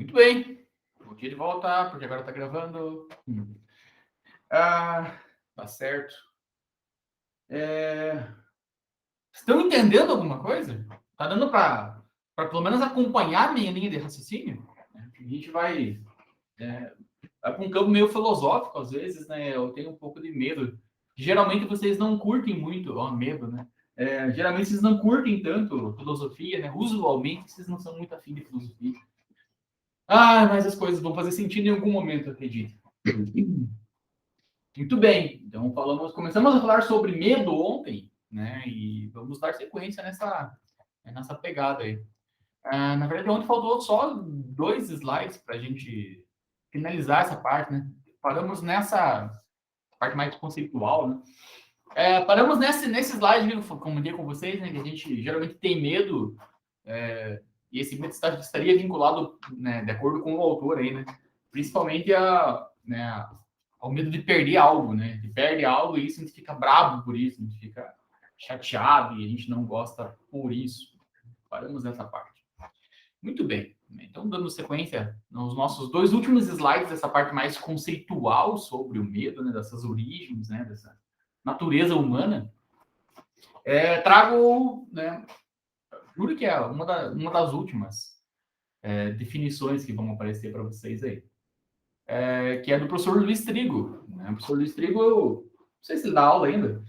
Muito bem. Bom dia de volta, porque agora tá gravando. Tá certo. Estão entendendo alguma coisa? Tá dando para pelo menos acompanhar a minha linha de raciocínio? A gente vai para um campo meio filosófico, às vezes, né? Eu tenho um pouco de medo. Geralmente vocês não curtem muito, medo, né? Geralmente vocês não curtem tanto filosofia, né? Usualmente vocês não são muito afim de filosofia. Mas as coisas vão fazer sentido em algum momento, eu acredito. Muito bem, então começamos a falar sobre medo ontem, né? E vamos dar sequência nessa pegada aí. Na verdade, ontem faltou só 2 slides para a gente finalizar essa parte, né? Paramos nessa parte mais conceitual, né? Paramos nesse slide que eu comentei com vocês, né? Que a gente geralmente tem medo, e esse medo estaria vinculado, né, de acordo com o autor aí, né? Principalmente ao medo de perder algo, né? De perde algo e isso a gente fica bravo por isso, a gente fica chateado e a gente não gosta por isso. Paramos nessa parte. Muito bem. Então, dando sequência nos nossos 2 últimos slides, dessa parte mais conceitual sobre o medo, né? Dessas origens, né? Dessa natureza humana, trago, né? Juro que é uma das últimas definições que vão aparecer para vocês aí. Que é do professor Luiz Trigo. Né? O professor Luiz Trigo, eu não sei se ele dá aula ainda,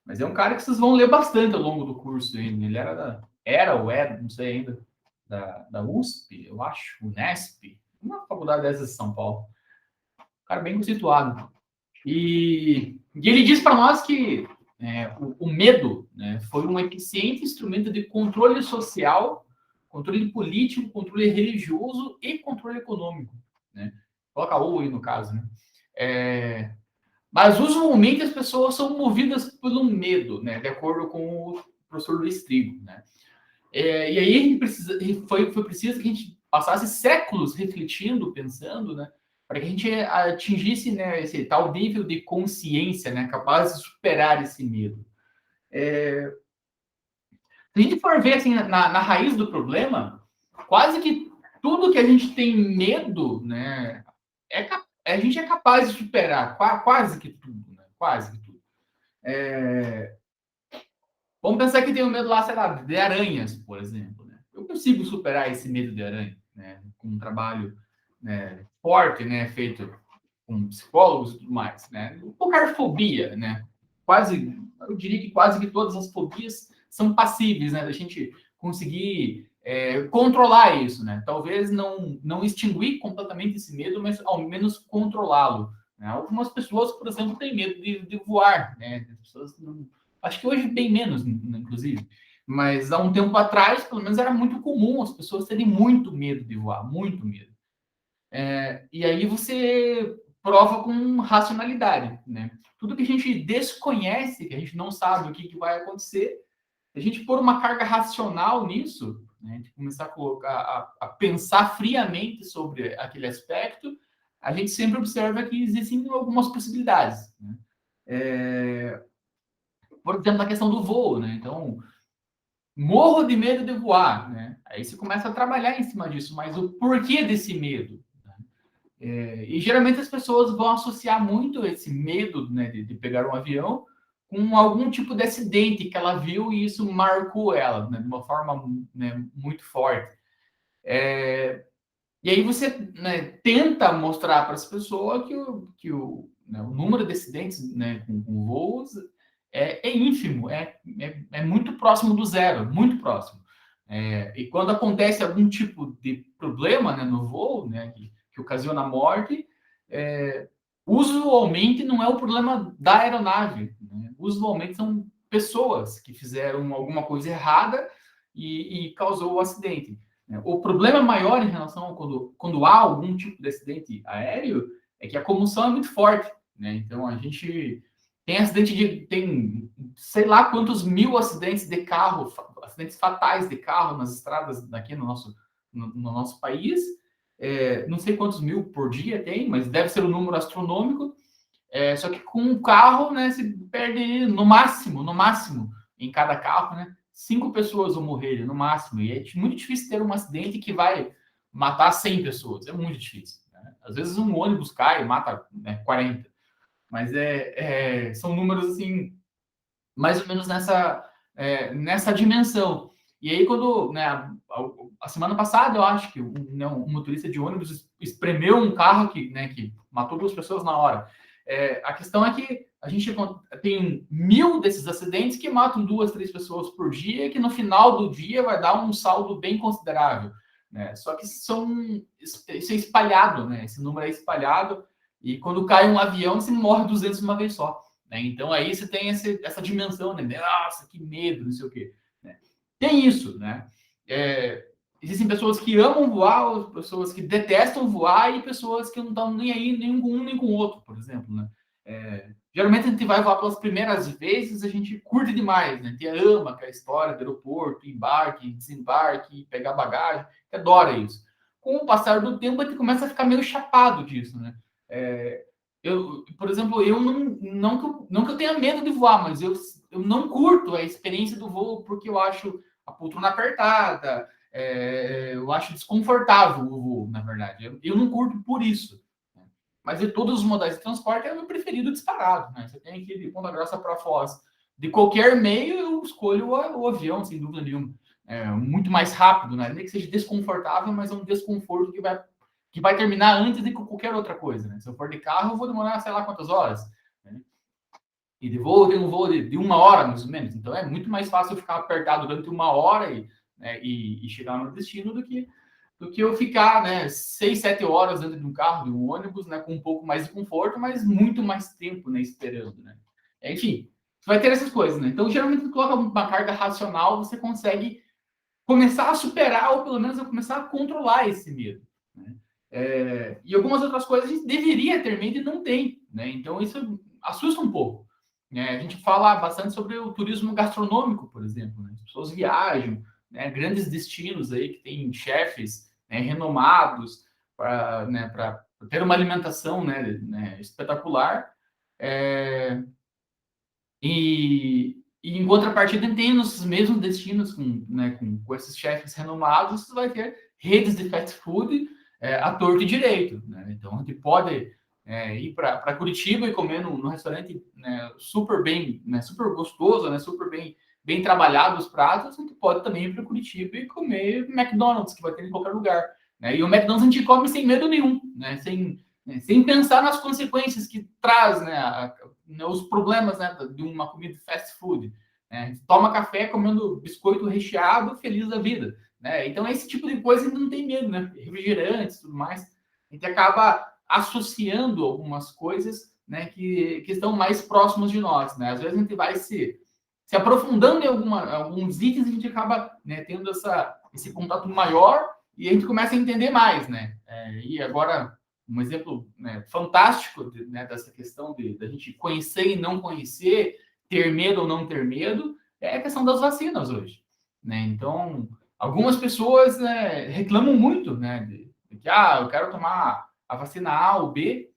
mas é um cara que vocês vão ler bastante ao longo do curso. Ele era ou é, não sei ainda, da USP, eu acho, Unesp, uma faculdade dessas de São Paulo. Um cara bem conceituado. E ele diz para nós que o medo, né, foi um eficiente instrumento de controle social, controle político, controle religioso e controle econômico. Né? Coloca o aí no caso, né? Mas usualmente as pessoas são movidas pelo medo, né? De acordo com o professor Luiz Trigo, né? E aí foi preciso que a gente passasse séculos refletindo, pensando, né? Para que a gente atingisse, né, esse tal nível de consciência, né? Capaz de superar esse medo. Se a gente for ver assim, na raiz do problema, quase que tudo que a gente tem medo, né? A gente é capaz de superar, quase que tudo, né? Quase que tudo. Vamos pensar que tem o medo lá, sei lá, de aranhas, por exemplo. Né? Eu consigo superar esse medo de aranha, né? Com um trabalho, né, forte, né, feito com psicólogos e tudo mais. Né? Qualquer fobia, né? Eu diria que quase que todas as fobias são passíveis, né? Da gente conseguir controlar isso, né? Talvez não extinguir completamente esse medo, mas ao menos controlá-lo. Né? Algumas pessoas, por exemplo, têm medo de voar, né? As pessoas acho que hoje bem menos, inclusive. Mas há um tempo atrás, pelo menos, era muito comum as pessoas terem muito medo de voar, muito medo. E aí você prova com racionalidade, né? Tudo que a gente desconhece, que a gente não sabe o que vai acontecer, a gente pôr uma carga racional nisso, né? De começar a pensar friamente sobre aquele aspecto, a gente sempre observa que existem algumas possibilidades. Né? Por exemplo, na questão do voo, né? Então, morro de medo de voar, né? Aí você começa a trabalhar em cima disso, mas o porquê desse medo? E geralmente as pessoas vão associar muito esse medo, né, de pegar um avião com algum tipo de acidente que ela viu e isso marcou ela, né, de uma forma, né, muito forte. E aí você, né, tenta mostrar para as pessoas que o número de acidentes, né, com voos é ínfimo, é muito próximo do zero, muito próximo. E quando acontece algum tipo de problema, né, no voo, né, que ocasiona a morte, usualmente não é o problema da aeronave, né? Usualmente são pessoas que fizeram alguma coisa errada e causou o acidente. Né? O problema maior em relação a quando há algum tipo de acidente aéreo é que a comoção é muito forte. Né? Então a gente tem sei lá quantos mil acidentes de carro, acidentes fatais de carro nas estradas aqui no nosso país. Não sei quantos mil por dia tem, mas deve ser um número astronômico. Só que com um carro, né, se perde no máximo, em cada carro, né, 5 pessoas vão morrer no máximo. E é muito difícil ter um acidente que vai matar 100 pessoas. É muito difícil. Né? Às vezes um ônibus cai e mata, né, 40. Mas são números assim, mais ou menos nessa dimensão. E aí, quando, né, a semana passada, eu acho que um motorista de ônibus espremeu um carro que matou 2 pessoas na hora. A questão é que a gente tem 1.000 desses acidentes que matam 2, 3 pessoas por dia, que no final do dia vai dar um saldo bem considerável. Né? Só que isso é espalhado, né? Esse número é espalhado, e quando cai um avião, você morre 200 de uma vez só. Né? Então aí você tem essa dimensão, né? Nossa, que medo, não sei o quê. Né? Tem isso, né? Existem pessoas que amam voar, pessoas que detestam voar e pessoas que não estão nem aí nem com um nem com o outro, por exemplo, né? Geralmente a gente vai voar pelas primeiras vezes, a gente curte demais, né? A gente ama aquela história do aeroporto, embarque, desembarque, pegar bagagem, a gente adora isso. Com o passar do tempo, a gente começa a ficar meio chapado disso, né? Por exemplo, eu não que eu tenha medo de voar, mas eu não curto a experiência do voo porque eu acho a poltrona apertada, eu acho desconfortável o voo, na verdade. Eu não curto por isso. Né? Mas de todos os modais de transporte é o meu preferido disparado. Né? Você tem que ir de Ponta Grossa para Foz. De qualquer meio, eu escolho o avião, sem dúvida nenhuma. Muito mais rápido, né? Nem que seja desconfortável, mas é um desconforto que vai terminar antes de qualquer outra coisa. Né? Se eu for de carro, eu vou demorar sei lá quantas horas. Né? E de voo, tem um voo de 1 hora, mais ou menos. Então é muito mais fácil eu ficar apertado durante 1 hora e chegar no destino do que eu ficar, né, 6, 7 horas dentro de um carro, de um ônibus, né, com um pouco mais de conforto, mas muito mais tempo, né, esperando, né. Enfim, você vai ter essas coisas, né. Então, geralmente, quando coloca uma carga racional, você consegue começar a superar, ou pelo menos começar a controlar esse medo, né. E algumas outras coisas a gente deveria ter medo e não tem, né. Então, isso assusta um pouco. Né? A gente fala bastante sobre o turismo gastronômico, por exemplo. Né? As pessoas viajam, né, grandes destinos aí que tem chefes, né, renomados para, né, ter uma alimentação, né, espetacular. E em contrapartida, tem nos mesmos destinos né, com esses chefes renomados, você vai ter redes de fast food à torto e direito. Né? Então, a gente pode ir para Curitiba e comer num restaurante, né, super bem, né, super gostoso, né, super bem trabalhado os pratos. A gente pode também ir para Curitiba e comer McDonald's, que vai ter em qualquer lugar. Né? E o McDonald's a gente come sem medo nenhum, né? Sem pensar nas consequências que traz, né, os problemas, né, de uma comida fast food. Né? Toma café comendo biscoito recheado, feliz da vida. Né? Então, esse tipo de coisa a gente não tem medo, né? Refrigerantes e tudo mais. A gente acaba associando algumas coisas, né, que estão mais próximos de nós. Né? Às vezes a gente vai se aprofundando em alguns itens, a gente acaba, né, tendo esse contato maior e a gente começa a entender mais. Né? E agora, um exemplo, né, fantástico né, dessa questão da gente conhecer e não conhecer, ter medo ou não ter medo, é a questão das vacinas hoje. Né? Então, algumas pessoas, né, reclamam muito, né, de que eu quero tomar a vacina A ou B,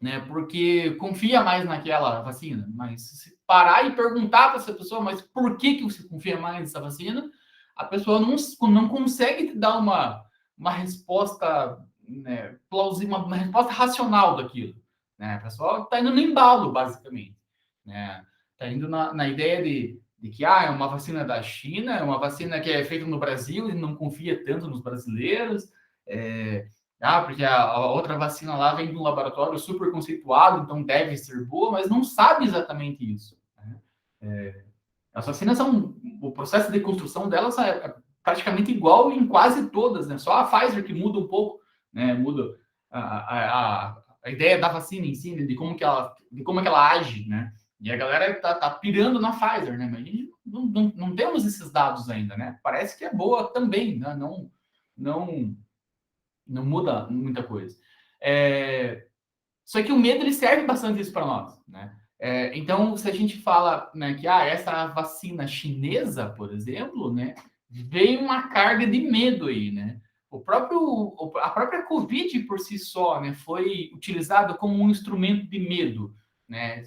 né, porque confia mais naquela vacina. Mas se parar e perguntar para essa pessoa, mas por que você confia mais nessa vacina, a pessoa não consegue te dar uma resposta, né, plausível, uma resposta racional daquilo. Né? A pessoa está indo no embalo, basicamente. Né? Está indo na ideia de que é uma vacina da China, é uma vacina que é feita no Brasil e não confia tanto nos brasileiros. Porque a outra vacina lá vem de um laboratório super conceituado, então deve ser boa, mas não sabe exatamente isso. Né? As vacinas são. O processo de construção delas é praticamente igual em quase todas, né? Só a Pfizer que muda um pouco, né? Muda a ideia da vacina em si, né? de como é que ela age, né? E a galera tá pirando na Pfizer, né? Mas a gente não temos esses dados ainda, né? Parece que é boa também, né? Não muda muita coisa. Só que o medo ele serve bastante isso para nós, né? Então, se a gente fala, né, que essa vacina chinesa, por exemplo, né, veio uma carga de medo aí, né? A própria Covid por si só, né, foi utilizada como um instrumento de medo, né,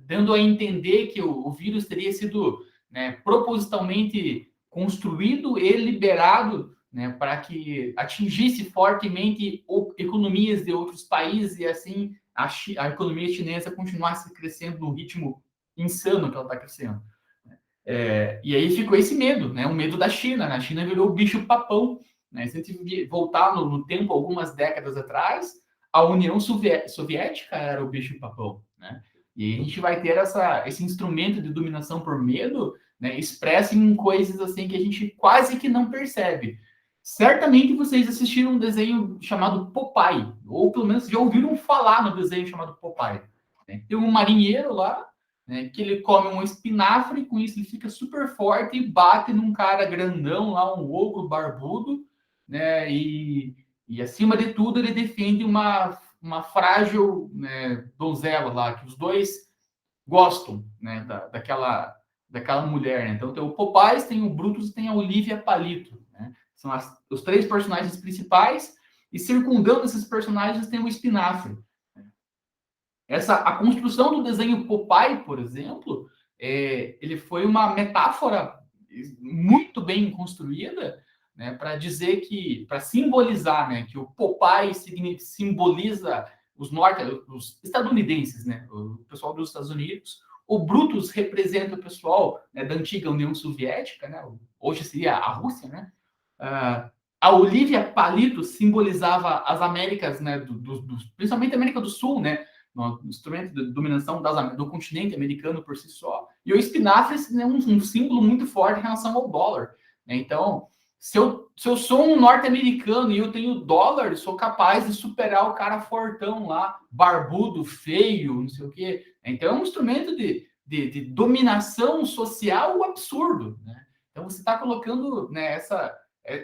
dando a entender que o vírus teria sido, né, propositalmente construído e liberado né, para que atingisse fortemente economias de outros países e assim a economia chinesa continuasse crescendo no ritmo insano que ela está crescendo. E aí ficou esse medo, né? O medo da China. Né? A China virou o bicho-papão. Né? Se a gente voltar no tempo, algumas décadas atrás, a União Soviética era o bicho-papão. Né? E aí a gente vai ter esse instrumento de dominação por medo, né, expresso em coisas assim que a gente quase que não percebe. Certamente vocês assistiram um desenho chamado Popeye, ou pelo menos já ouviram falar no desenho chamado Popeye. Né? Tem um marinheiro lá, né, que ele come um espinafre, com isso ele fica super forte e bate num cara grandão lá, um ogro barbudo, né, e acima de tudo ele defende uma frágil, né, donzela lá, que os dois gostam, né, daquela mulher. Né? Então tem o Popeyes, tem o Brutus e tem a Olivia Palito. Né? São os três personagens principais, e circundando esses personagens tem o espinafre. A construção do desenho Popeye, por exemplo, ele foi uma metáfora muito bem construída, né, para dizer para simbolizar, né, que o Popeye simboliza os estadunidenses, né, o pessoal dos Estados Unidos. O Brutus representa o pessoal, né, da antiga União Soviética, né, hoje seria a Rússia, né. A Olivia Palito simbolizava as Américas, né, principalmente a América do Sul, né, no instrumento de dominação do continente americano por si só. E o espinafre é um símbolo muito forte em relação ao dólar. Né? Então, se eu sou um norte-americano e eu tenho dólar, eu sou capaz de superar o cara fortão lá, barbudo, feio, não sei o quê. Então, é um instrumento de dominação social absurdo. Né? Então, você está colocando, né,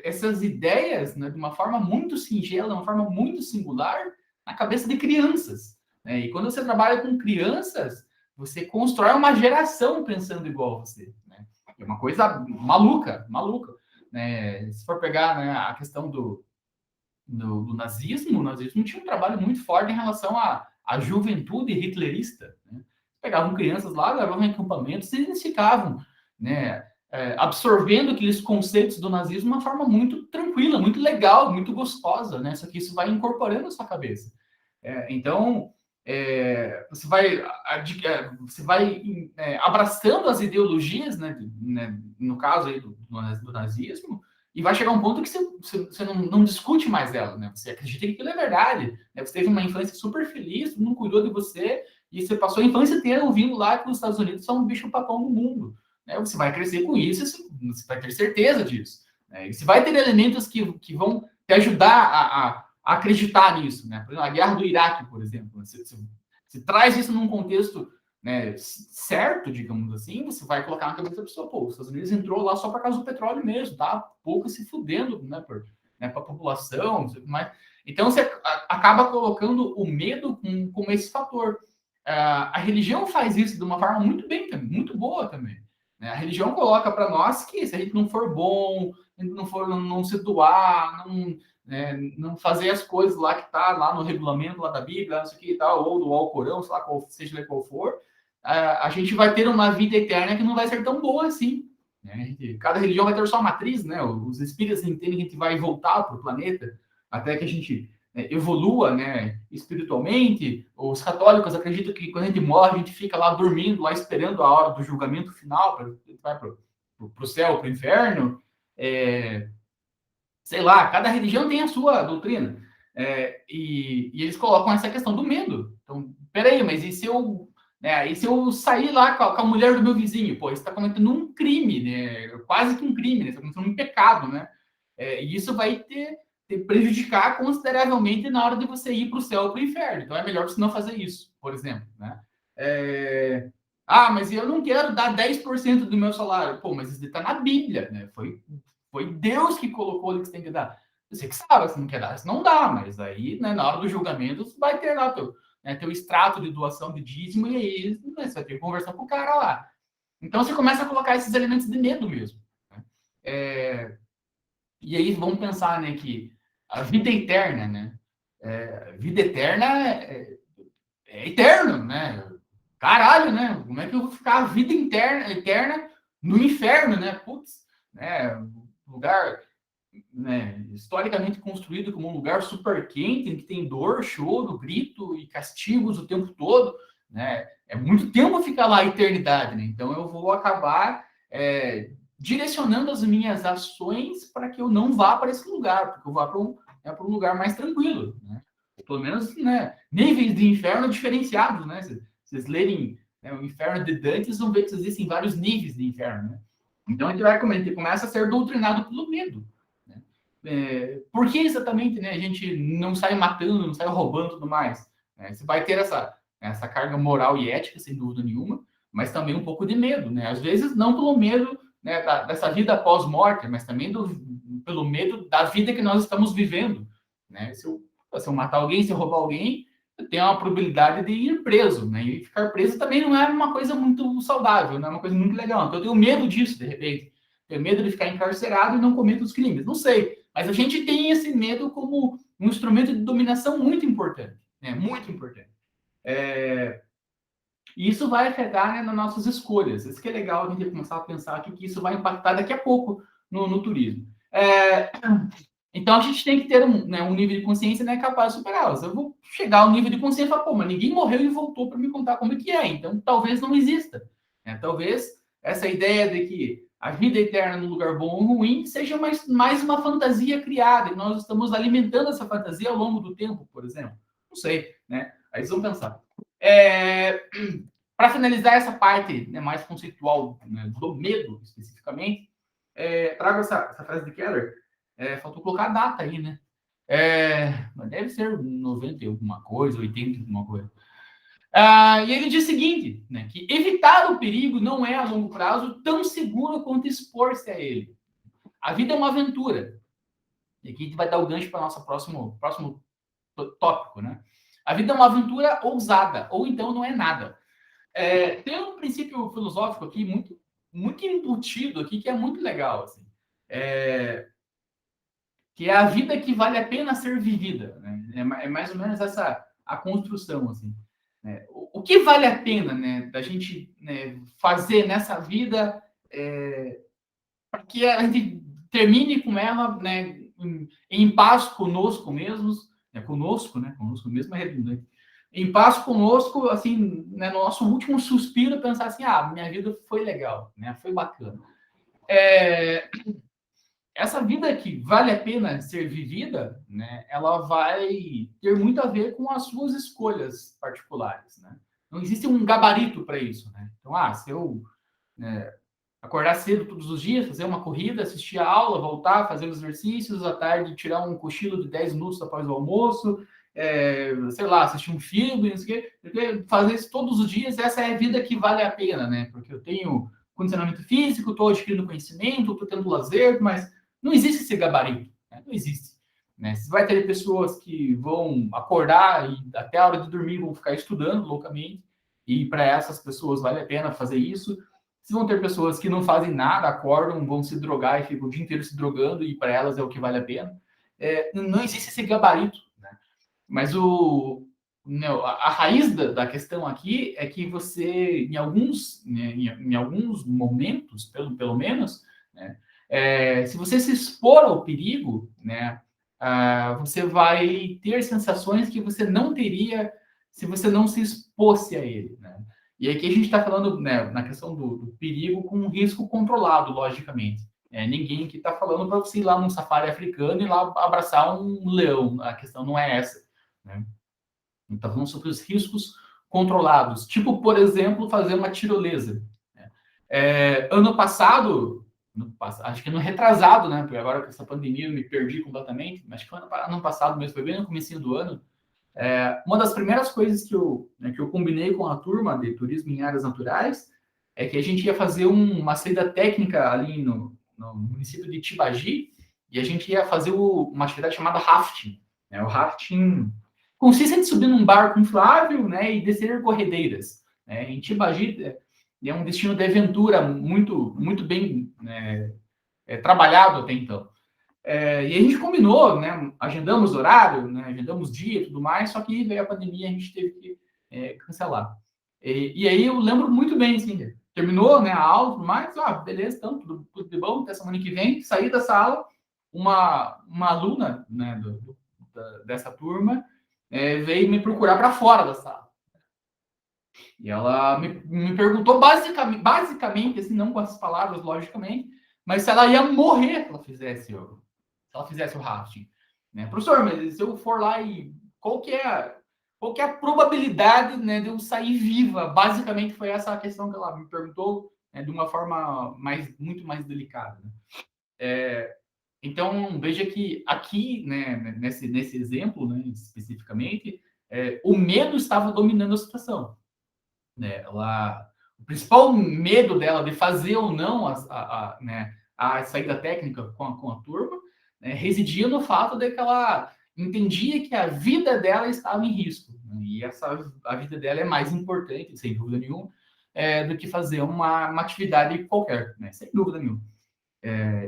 essas ideias, né, de uma forma muito singela, de uma forma muito singular, na cabeça de crianças. Né? E quando você trabalha com crianças, você constrói uma geração pensando igual a você. Né? É uma coisa maluca, maluca. Né? Se for pegar, né, a questão do nazismo, o nazismo tinha um trabalho muito forte em relação à juventude hitlerista. Né? Pegavam crianças lá, levavam em acampamentos e eles ficavam, né, absorvendo aqueles conceitos do nazismo de uma forma muito tranquila, muito legal, muito gostosa. Né? Só que isso vai incorporando a sua cabeça. Então, você vai abraçando as ideologias, né, no caso aí do nazismo, e vai chegar um ponto que você não discute mais ela, né? Você acredita que aquilo é verdade. Né? Você teve uma infância super feliz, não cuidou de você, e você passou a infância inteira ouvindo lá que os Estados Unidos são um bicho-papão do mundo. Né? Você vai crescer com isso, você vai ter certeza disso. Né? E você vai ter elementos que vão te ajudar a acreditar nisso. Né? Por exemplo, a guerra do Iraque, por exemplo. Você traz isso num contexto, né, certo, digamos assim, você vai colocar na cabeça da pessoa, pô, os Estados Unidos entrou lá só por causa do petróleo mesmo, tá? Pouco se fudendo, né, para a população, mas então você acaba colocando o medo como esse fator. A religião faz isso de uma forma muito bem, muito boa também. Né? A religião coloca para nós que se a gente não for bom, a gente não se doar, não fazer as coisas lá que tá lá no regulamento lá da Bíblia, não sei o que e tal, ou do Alcorão, sei lá, seja qual for, a gente vai ter uma vida eterna que não vai ser tão boa assim. Né? Cada religião vai ter sua matriz, né? Os espíritas entendem que a gente vai voltar para o planeta até que a gente evolua, né, espiritualmente. Os católicos acreditam que quando a gente morre, a gente fica lá dormindo, lá esperando a hora do julgamento final, para vai para o céu, para o inferno. Sei lá, cada religião tem a sua doutrina. E eles colocam essa questão do medo. Então, peraí, mas e se eu sair lá com a mulher do meu vizinho? Pô, você está cometendo um crime, né? Quase que um crime, né? Você está cometendo um pecado, né? E isso vai te prejudicar consideravelmente na hora de você ir para o céu ou para o inferno. Então, é melhor você não fazer isso, por exemplo, né? Mas eu não quero dar 10% do meu salário. Pô, mas isso está na Bíblia, né? Foi Deus que colocou ali que você tem que dar. Você que sabe, se não quer dar, se não dá, mas aí, né, na hora do julgamento, você vai ter lá teu extrato de doação de dízimo, e aí, né, você vai ter que conversar com o cara lá. Então você começa a colocar esses elementos de medo mesmo. Né? E aí vamos pensar, né, que a vida eterna, né? Vida eterna é eterno, né? Caralho, né? Como é que eu vou ficar a vida eterna no inferno, né? Putz, né? Lugar né, historicamente construído como um lugar super quente, em que tem dor, choro, grito e castigos o tempo todo, né? É muito tempo ficar lá a eternidade, né? Então eu vou acabar direcionando as minhas ações para que eu não vá para esse lugar, porque eu vá para um lugar mais tranquilo, né? Pelo menos, né, níveis de inferno diferenciados, né? Se vocês lerem, né, o Inferno de Dante, vocês vão ver que existem vários níveis de inferno, né? Então a gente começa a ser doutrinado pelo medo. Né? Por que exatamente, né, a gente não sai matando, não sai roubando tudo mais? Você vai ter essa carga moral e ética, sem dúvida nenhuma, mas também um pouco de medo, né? Às vezes não pelo medo, né, dessa vida pós-morte, mas também pelo medo da vida que nós estamos vivendo. Né? Se eu matar alguém, se eu roubar alguém, eu tenho uma probabilidade de ir preso, né? E ficar preso também não é uma coisa muito saudável, não é uma coisa muito legal. Então eu tenho medo disso, de repente. Tenho medo de ficar encarcerado e não cometer os crimes. Não sei. Mas a gente tem esse medo como um instrumento de dominação muito importante. Né? Muito importante. E isso vai afetar, né, nas nossas escolhas. Isso que é legal a gente começar a pensar aqui, que isso vai impactar daqui a pouco no turismo. Então a gente tem que ter um nível de consciência, né, capaz de superá-las. Eu vou chegar ao nível de consciência e falar, pô, mas ninguém morreu e voltou para me contar como é que é. Então talvez não exista. Né? Talvez essa ideia de que a vida eterna num lugar bom ou ruim seja mais uma fantasia criada e nós estamos alimentando essa fantasia ao longo do tempo, por exemplo. Não sei, né? Aí eles vão pensar. Para finalizar essa parte, né, mais conceitual, né, do medo, especificamente, trago essa frase de Keller. Faltou colocar a data aí, né? Mas deve ser 90 e alguma coisa, 80 e alguma coisa. E ele diz o seguinte, né, que evitar o perigo não é, a longo prazo, tão seguro quanto expor-se a ele. A vida é uma aventura. E aqui a gente vai dar o gancho para o nosso próximo tópico, né? A vida é uma aventura ousada, ou então não é nada. Tem um princípio filosófico aqui muito, muito embutido aqui, que é muito legal, assim. Que é a vida que vale a pena ser vivida. Né? É mais ou menos essa a construção, assim. O que vale a pena, né, da gente, né, fazer nessa vida para que a gente termine com ela, né, em paz conosco mesmos, conosco mesmo é redundante, em paz conosco, assim, né, no nosso último suspiro, pensar assim, minha vida foi legal, né, foi bacana. Essa vida que vale a pena ser vivida, né, ela vai ter muito a ver com as suas escolhas particulares, né? Não existe um gabarito para isso, né? Então, se eu, né, acordar cedo todos os dias, fazer uma corrida, assistir a aula, voltar, fazer os exercícios, à tarde tirar um cochilo de 10 minutos após o almoço, sei lá, assistir um filme, não sei o quê, fazer isso todos os dias, essa é a vida que vale a pena, né? Porque eu tenho condicionamento físico, estou adquirindo conhecimento, estou tendo lazer, mas não existe esse gabarito, né? Não existe. Né? Você vai ter pessoas que vão acordar e até a hora de dormir vão ficar estudando loucamente, e para essas pessoas vale a pena fazer isso. Vocês vão ter pessoas que não fazem nada, acordam, vão se drogar e ficam o dia inteiro se drogando, e para elas é o que vale a pena. Não existe esse gabarito. Né? Mas a raiz da questão aqui é que você, em alguns momentos, pelo menos, né, se você se expor ao perigo, né, você vai ter sensações que você não teria se você não se expôsse a ele. Né? E aqui a gente está falando, né, na questão do perigo com um risco controlado, logicamente. Ninguém aqui está falando para você ir lá num safari africano e lá abraçar um leão. A questão não é essa. Né? Então, falando sobre os riscos controlados. Tipo, por exemplo, fazer uma tirolesa. Né? Ano passado, acho que ano retrasado, né? Porque agora com essa pandemia eu me perdi completamente, mas acho que foi ano passado mesmo, foi bem no comecinho do ano. Uma das primeiras coisas que eu combinei com a turma de turismo em áreas naturais é que a gente ia fazer uma saída técnica ali no município de Tibagi, e a gente ia fazer uma atividade chamada rafting. Né? O rafting consiste em subir num barco inflável, né, e descer corredeiras. Né? Em Tibagi é um destino de aventura muito, muito bem, né, trabalhado até então. E a gente combinou, né, agendamos horário, né, agendamos dia e tudo mais, só que veio a pandemia e a gente teve que cancelar. E aí eu lembro muito bem, assim, terminou, né, a aula e tudo mais, beleza, então, tudo de bom, até semana que vem, saí da sala, uma aluna, né, dessa turma veio me procurar para fora da sala. E ela me perguntou basicamente, assim, não com essas palavras, logicamente, mas se ela ia morrer se ela fizesse o rafting. Né? Professor, mas se eu for lá e qual que é a probabilidade, né, de eu sair viva? Basicamente foi essa a questão que ela me perguntou, né, de uma forma muito mais delicada. Né? Então, veja que aqui, né, nesse exemplo, né, especificamente, o medo estava dominando a situação. Né? O principal medo dela de fazer ou não né, a saída técnica com a turma, né, residia no fato de que ela entendia que a vida dela estava em risco. Né? E a vida dela é mais importante, sem dúvida nenhuma, do que fazer uma atividade qualquer, né? Sem dúvida nenhuma.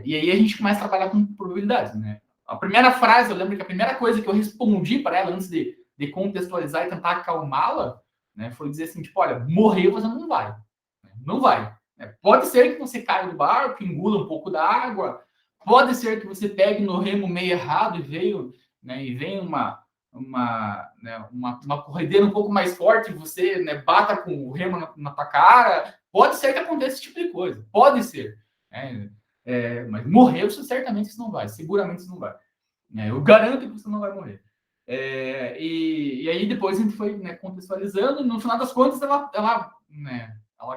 E aí a gente começa a trabalhar com probabilidades. Né? A primeira frase, eu lembro que a primeira coisa que eu respondi para ela antes de contextualizar e tentar acalmá-la, né, foi dizer assim, tipo, olha, morrer você não vai. Né? Não vai. Pode ser que você caia do barco, engula um pouco da água, pode ser que você pegue no remo meio errado e venha uma corredeira um pouco mais forte e você, né, bata com o remo na tua cara. Pode ser que aconteça esse tipo de coisa. Pode ser. Né? Mas morrer você certamente não vai. Seguramente você não vai. Eu garanto que você não vai morrer. E aí depois a gente foi, né, contextualizando, e no final das contas ela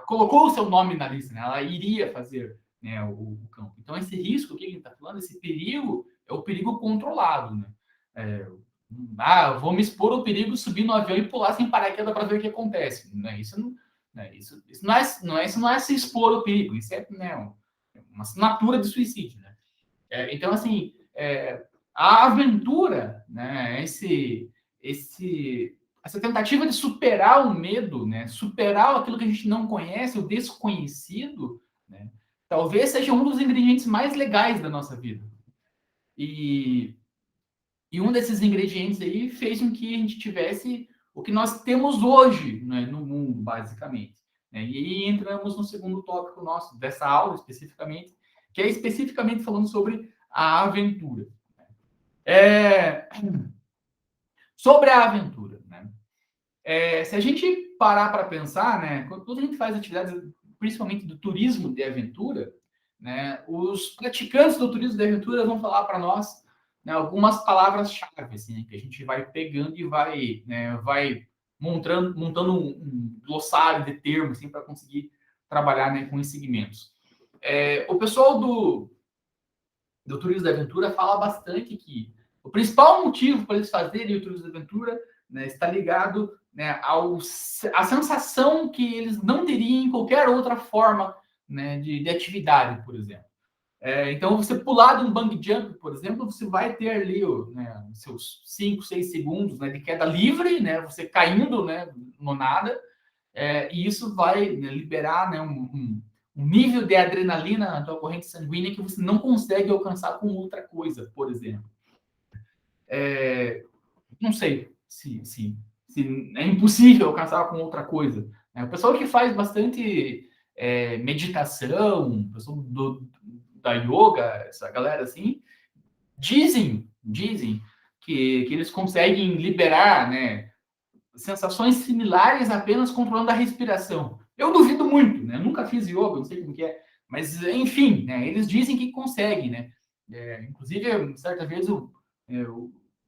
colocou o seu nome na lista, né? Ela iria fazer, né, o campo. Então esse risco que a gente está falando, esse perigo, é o perigo controlado. Né? Eu vou me expor ao perigo, subir no avião e pular sem paraquedas para ver o que acontece. Né? Isso não é se expor ao perigo, isso é, né, uma assinatura de suicídio. Né? Então, assim, a aventura, né, essa tentativa de superar o medo, né, superar aquilo que a gente não conhece, o desconhecido, né, talvez seja um dos ingredientes mais legais da nossa vida. E um desses ingredientes aí fez com que a gente tivesse o que nós temos hoje, né, no mundo, basicamente. Né? E aí entramos no segundo tópico nosso, dessa aula especificamente, que é especificamente falando sobre a aventura. Sobre a aventura, né? Se a gente parar para pensar, né, quando a gente faz atividades, principalmente do turismo de aventura, né, os praticantes do turismo de aventura vão falar para nós, né, algumas palavras-chave, assim, que a gente vai pegando e vai montando um glossário de termos assim, para conseguir trabalhar, né, com esses segmentos. O pessoal do turismo de aventura fala bastante que o principal motivo para eles fazerem o turismo de aventura, né, está ligado, né, à sensação que eles não teriam em qualquer outra forma, né, de atividade, por exemplo. Então, você pular de um bungee jump, por exemplo, você vai ter ali, né, seus 5, 6 segundos, né, de queda livre, né, você caindo, né, no nada, e isso vai, né, liberar, né, um nível de adrenalina na tua corrente sanguínea que você não consegue alcançar com outra coisa, por exemplo. Não sei se é impossível alcançar com outra coisa. Né? O pessoal que faz bastante meditação, o pessoal da yoga, essa galera assim, dizem que eles conseguem liberar, né, sensações similares apenas controlando a respiração. Eu duvido muito, né? Eu nunca fiz yoga, não sei como que é, mas enfim, né? Eles dizem que conseguem, né? Inclusive, certa vez eu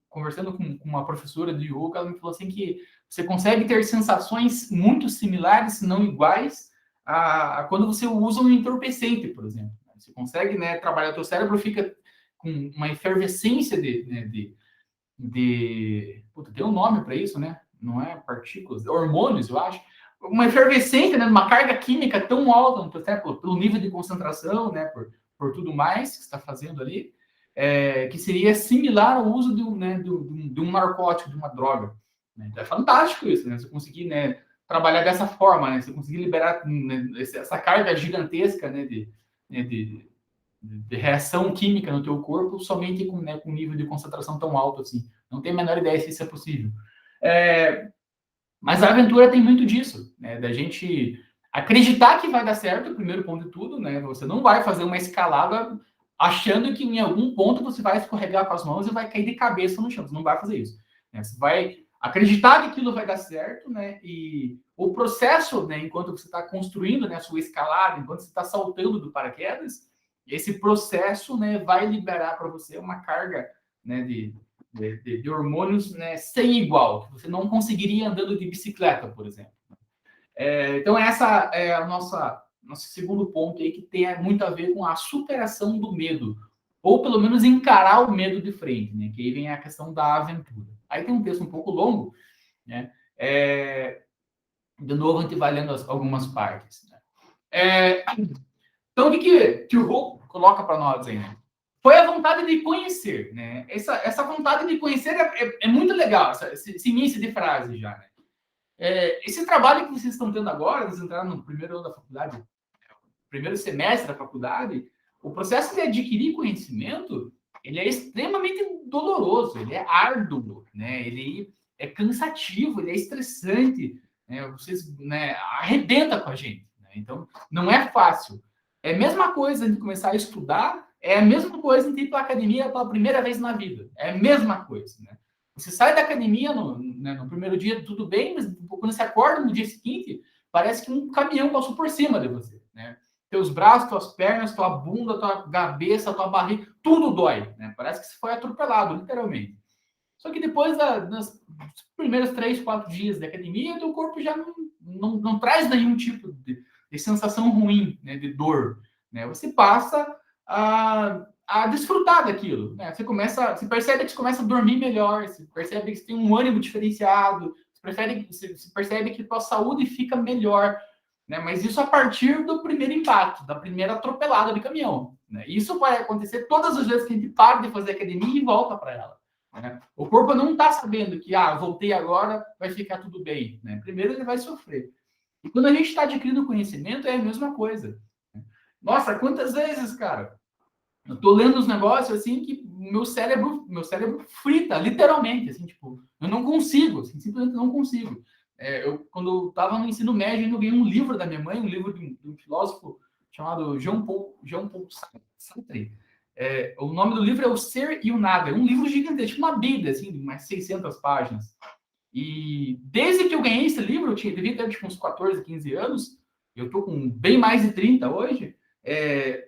conversando com uma professora de yoga, ela me falou assim que você consegue ter sensações muito similares, se não iguais, a quando você usa um entorpecente, por exemplo. Você consegue, né, trabalhar, o teu cérebro fica com uma efervescência Puta, tem um nome para isso, né? Não é partículas, hormônios, eu acho. Uma efervescência, né? Uma carga química tão alta no teu cérebro, pelo nível de concentração, né? Por tudo mais que você está fazendo ali, que seria similar ao uso de um narcótico, de uma droga. Né? Então é fantástico isso, né? Você conseguir, né, trabalhar dessa forma, né? Você conseguir liberar, né, essa carga gigantesca, né, de reação química no teu corpo somente com, né, com um nível de concentração tão alto assim. Não tenho a menor ideia se isso é possível. Mas a aventura tem muito disso, né? Da gente acreditar que vai dar certo, o primeiro ponto de tudo, né? Você não vai fazer uma escalada achando que em algum ponto você vai escorregar com as mãos e vai cair de cabeça no chão. Você não vai fazer isso. Né? Você vai acreditar que aquilo vai dar certo, né? E o processo, né, enquanto você está construindo, né, a sua escalada, enquanto você está saltando do paraquedas, esse processo, né, vai liberar para você uma carga, né, de hormônios, né, sem igual, que você não conseguiria andando de bicicleta, por exemplo. Então, essa é a nosso segundo ponto aí, que tem muito a ver com a superação do medo, ou pelo menos encarar o medo de frente, né? Que aí vem a questão da aventura. Aí tem um texto um pouco longo, né? De novo, a gente vai lendo algumas partes. Né? Então, o que o Hugo coloca para nós aí, né? Foi a vontade de conhecer, né? Essa vontade de conhecer é muito legal, esse início de frase já, né? Esse trabalho que vocês estão tendo agora, vocês entraram no primeiro ano da faculdade, primeiro semestre da faculdade, o processo de adquirir conhecimento, ele é extremamente doloroso, ele é árduo, né? Ele é cansativo, ele é estressante, né? Vocês, né, arrebenta com a gente, né? Então, não é fácil. É a mesma coisa de começar a estudar, é a mesma coisa de ir para a academia pela primeira vez na vida. É a mesma coisa, né? Você sai da academia no primeiro dia, tudo bem, mas quando você acorda no dia seguinte, parece que um caminhão passou por cima de você, né? Teus braços, tuas pernas, tua bunda, tua cabeça, tua barriga, tudo dói, né? Parece que você foi atropelado, literalmente. Só que depois dos primeiros 3, 4 dias de academia, teu corpo já não traz nenhum tipo de sensação ruim, né? De dor, né? Você passa a desfrutar daquilo, né? Você percebe que você começa a dormir melhor, você percebe que você tem um ânimo diferenciado, você percebe que tua saúde fica melhor, né? Mas isso a partir do primeiro impacto, da primeira atropelada de caminhão, né? Isso vai acontecer todas as vezes que a gente para de fazer academia e volta para ela, né? O corpo não está sabendo que, voltei agora, vai ficar tudo bem, né? Primeiro ele vai sofrer. E quando a gente está adquirindo conhecimento, é a mesma coisa. Nossa, quantas vezes, cara, eu tô lendo os negócios assim que meu cérebro frita, literalmente, assim, tipo, eu não consigo, assim, simplesmente não consigo. Quando eu estava no ensino médio, eu ganhei um livro da minha mãe, um livro de um filósofo chamado Jean-Paul Sartre. O nome do livro é O Ser e o Nada. É um livro gigantesco, uma bíblia, assim, de umas 600 páginas. E desde que eu ganhei esse livro, devia ter tipo, uns 14, 15 anos, eu tô com bem mais de 30 hoje,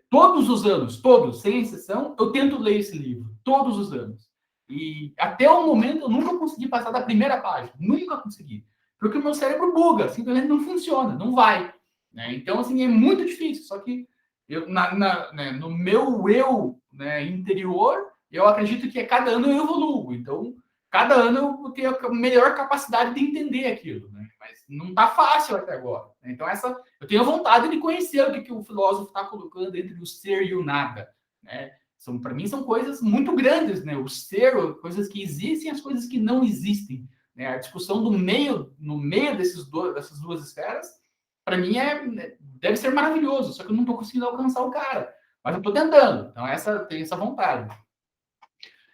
todos os anos, todos, sem exceção, eu tento ler esse livro, todos os anos. E até o momento eu nunca consegui passar da primeira página, nunca consegui. Porque o meu cérebro buga, simplesmente não funciona, não vai. Né? Então, assim, é muito difícil. Só que né, no meu eu, né, interior, eu acredito que a cada ano eu evoluo. Então, cada ano eu tenho a melhor capacidade de entender aquilo. Né? Mas não está fácil até agora. Então, eu tenho vontade de conhecer o que o filósofo está colocando entre o ser e o nada. Né? Para mim, são coisas muito grandes. Né? O ser, coisas que existem e as coisas que não existem. Né? A discussão no meio dessas duas esferas, para mim, deve ser maravilhoso. Só que eu não estou conseguindo alcançar o cara. Mas eu estou tentando. Então, tenho essa vontade.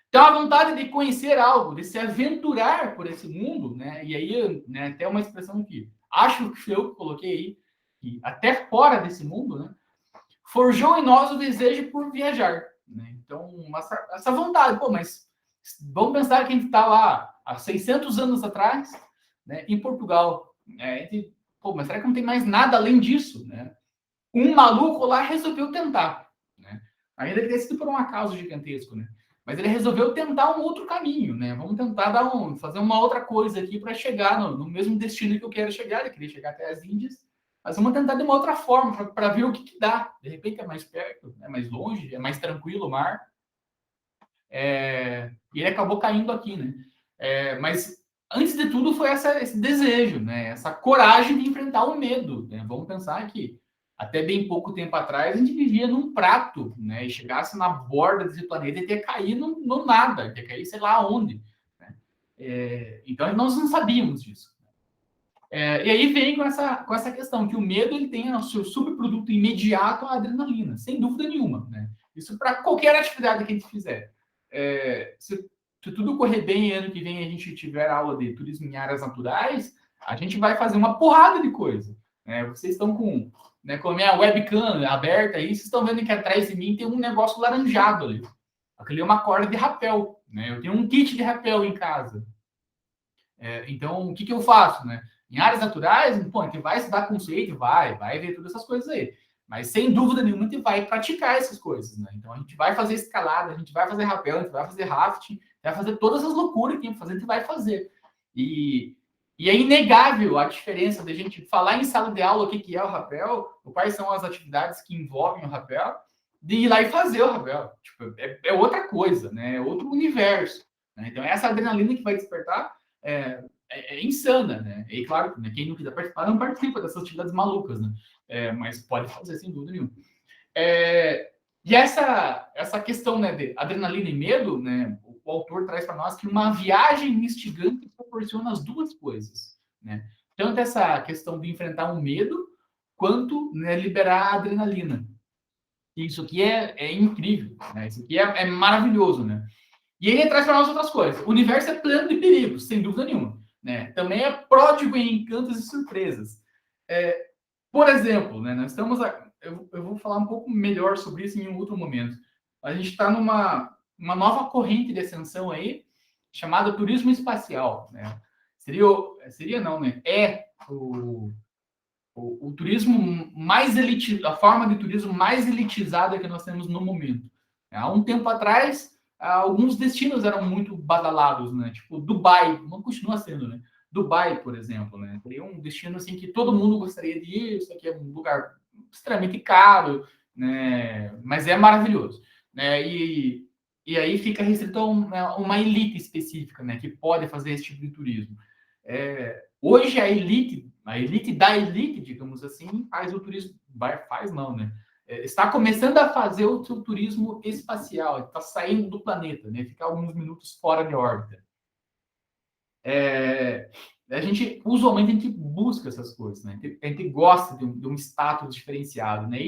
Então, a vontade de conhecer algo, de se aventurar por esse mundo, né? E aí, né, até uma expressão que acho que eu coloquei aí, que até fora desse mundo, né? Forjou em nós o desejo por viajar, né? Então, essa vontade, mas vamos pensar que a gente está lá há 600 anos atrás, né, em Portugal, né? Mas será que não tem mais nada além disso, né? Um maluco lá resolveu tentar, né? Ainda que tenha sido por um acaso gigantesco, né? Mas ele resolveu tentar um outro caminho, né? Vamos tentar fazer uma outra coisa aqui para chegar no mesmo destino que eu quero chegar. Eu queria chegar até as Índias, mas vamos tentar de uma outra forma para ver o que dá. De repente é mais perto, é mais longe, é mais tranquilo o mar. E ele acabou caindo aqui, né? Mas antes de tudo foi esse desejo, né? Essa coragem de enfrentar o medo. Né? Vamos pensar que até bem pouco tempo atrás a gente vivia num prato, né? E chegasse na borda desse planeta e ia cair no nada, ia cair sei lá onde. Né? Então nós não sabíamos disso. E aí vem com essa questão que o medo ele tem o seu subproduto imediato a adrenalina, sem dúvida nenhuma. Né? Isso para qualquer atividade que a gente fizer. Se tudo correr bem ano que vem a gente tiver aula de turismo em áreas naturais, a gente vai fazer uma porrada de coisa. Né? Vocês estão com né, com a minha webcam aberta aí, vocês estão vendo que atrás de mim tem um negócio laranjado ali. Aquilo é uma corda de rapel, né? Eu tenho um kit de rapel em casa. Então, o que eu faço, né? Em áreas naturais, pô, a gente vai estudar conceito, vai ver todas essas coisas aí. Mas, sem dúvida nenhuma, a gente vai praticar essas coisas, né? Então, a gente vai fazer escalada, a gente vai fazer rapel, a gente vai fazer rafting, vai fazer todas as loucuras que tem que fazer, a gente vai fazer. E é inegável a diferença da gente falar em sala de aula o que é o rapel, quais são as atividades que envolvem o rapel, de ir lá e fazer o rapel. Tipo, é outra coisa, né? É outro universo. Né? Então, essa adrenalina que vai despertar é insana, né? E claro, né, quem não quiser participar, não participa dessas atividades malucas, né? Mas pode fazer, sem dúvida nenhuma. E essa questão, né, de adrenalina e medo, né, o autor traz para nós que uma viagem instigante proporciona as duas coisas, né? Tanto essa questão de enfrentar um medo, quanto, né, liberar a adrenalina. Isso aqui é incrível, né? Isso aqui é maravilhoso, né? E ele traz para nós outras coisas. O universo é pleno de perigos, sem dúvida nenhuma, né? Também é pródigo em encantos e surpresas. Por exemplo, né, nós estamos. Eu vou falar um pouco melhor sobre isso em um outro momento. A gente está numa uma nova corrente de ascensão aí, chamada turismo espacial. Né? Seria não, né? O turismo mais elitizado, a forma de turismo mais elitizada que nós temos no momento. Há um tempo atrás, alguns destinos eram muito badalados, né? Tipo Dubai, não continua sendo, né? Dubai, por exemplo, né? Seria um destino assim que todo mundo gostaria de ir. Isso aqui é um lugar extremamente caro, né? Mas é maravilhoso, né? E aí fica restrito a uma elite específica, né? Que pode fazer esse tipo de turismo. Hoje a elite da elite, digamos assim, faz o turismo, faz não, né? Está começando a fazer o seu turismo espacial, está saindo do planeta, né? Ficar alguns minutos fora de órbita. Usualmente a gente busca essas coisas, né? A gente gosta de um status diferenciado, né?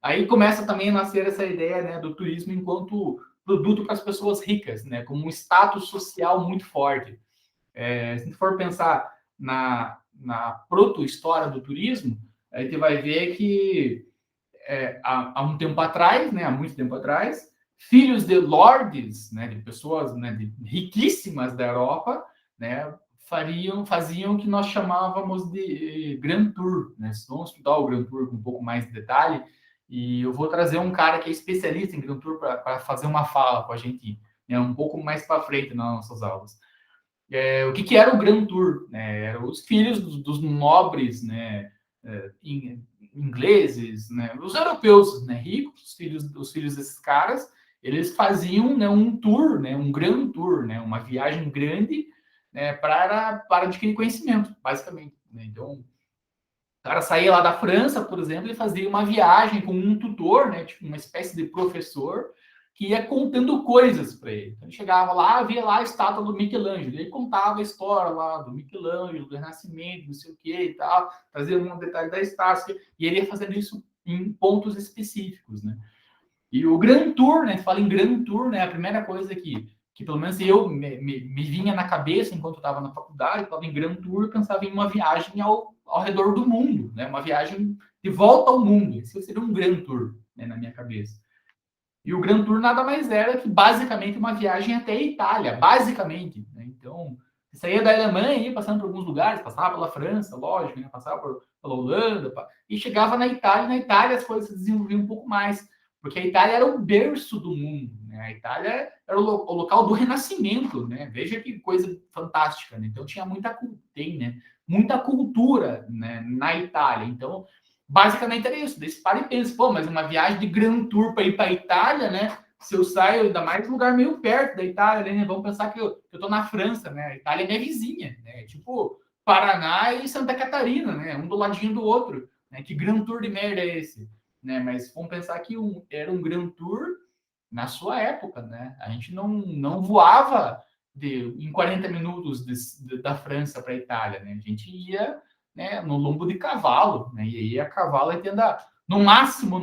Aí começa também a nascer essa ideia, né, do turismo enquanto produto para as pessoas ricas, né? Como um status social muito forte. Se a gente for pensar na proto-história do turismo, a gente vai ver que há um tempo atrás, né, há muito tempo atrás, filhos de lords, né, de pessoas, né, riquíssimas da Europa, né, faziam o que nós chamávamos de Grand Tour. Né? Vamos estudar o Grand Tour com um pouco mais de detalhe, e eu vou trazer um cara que é especialista em Grand Tour para fazer uma fala com a gente, né, um pouco mais para frente nas nossas aulas. O que era o Grand Tour? Né? Eram os filhos dos nobres, né, ingleses, né, os europeus, né, ricos, os filhos desses caras, eles faziam, né, um tour, né, um Grand Tour, né, uma viagem grande, né, para adquirir conhecimento, basicamente. Né? Então, o cara saía lá da França, por exemplo, e fazia uma viagem com um tutor, né, tipo uma espécie de professor, que ia contando coisas para ele. Então, ele chegava lá, via lá a estátua do Michelangelo, ele contava a história lá do Michelangelo, do Renascimento, não sei o que e tal, trazia um detalhe da estátua, e ele ia fazendo isso em pontos específicos, né? E o Grand Tour, né? Fala em Grand Tour, né? A primeira coisa que pelo menos eu me vinha na cabeça enquanto estava na faculdade, estava em Grand Tour, eu pensava em uma viagem ao redor do mundo, né? Uma viagem de volta ao mundo. Isso seria um Grand Tour, né, na minha cabeça. E o Grand Tour nada mais era que basicamente uma viagem até a Itália, basicamente. Né? Então, você saía da Alemanha, ia passando por alguns lugares, passava pela França, lógico, né? Passava pela Holanda, e chegava na Itália. E na Itália as coisas se desenvolviam um pouco mais, porque a Itália era o berço do mundo. Né? A Itália era o local do Renascimento. Né? Veja que coisa fantástica. Né? Então, tinha né? Muita cultura, né, na Itália. Então, basicamente era isso. Desse para e pensa, pô, mas uma viagem de Grand Tour para ir para a Itália, né? Se eu saio, ainda mais um lugar meio perto da Itália, né? Vamos pensar que eu tô na França, né? A Itália é minha vizinha, né? Tipo Paraná e Santa Catarina, né? Um do ladinho do outro. Né? Que Grand Tour de merda é esse? Né? Mas vamos pensar que era um Grand Tour na sua época, né? A gente não voava em 40 minutos da França para a Itália, né? A gente ia, né, no lombo de cavalo, né? E aí a cavalo ia andar no máximo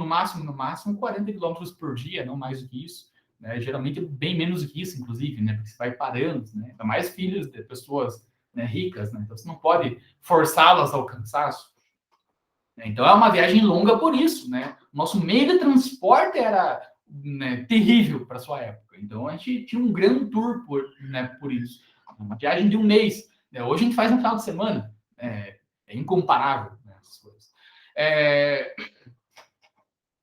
40 quilômetros por dia, não mais do que isso. Né? Geralmente bem menos do que isso, inclusive, né? Porque você vai parando, né? Ainda mais filhos de pessoas, né, ricas, né? Então você não pode forçá-las ao cansaço. Então é uma viagem longa por isso, né? Nosso meio de transporte era, né, terrível para sua época. Então a gente tinha um Grand Tour por isso. Uma viagem de um mês. Né? Hoje a gente faz no final de semana. É incomparável, né, essas coisas.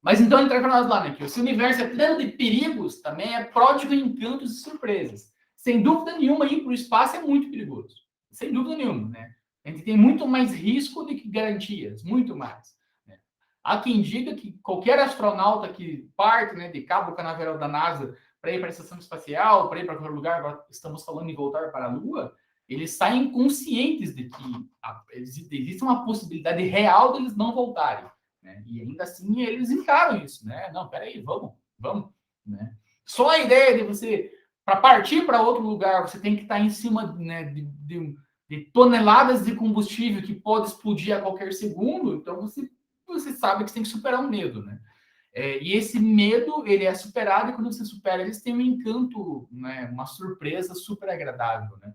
Mas então entrar para nós lá, né? Que esse universo é pleno de perigos, também é pródigo em encantos e surpresas. Sem dúvida nenhuma, ir para o espaço é muito perigoso. Sem dúvida nenhuma, né? A gente tem muito mais risco do que garantias, muito mais. Né? Há quem diga que qualquer astronauta que parte, né, de Cabo Canaveral da NASA para ir para a estação espacial, para ir para qualquer lugar, agora estamos falando em voltar para a Lua, eles saem conscientes de que existe uma possibilidade real deles não voltarem. Né? E ainda assim eles encaram isso, né? Não, peraí, vamos. Né? Só a ideia de você, para partir para outro lugar, você tem que estar em cima, né, de toneladas de combustível que pode explodir a qualquer segundo, então você sabe que você tem que superar um medo, né? E esse medo, ele é superado, e quando você supera, eles têm um encanto, né, uma surpresa super agradável, né?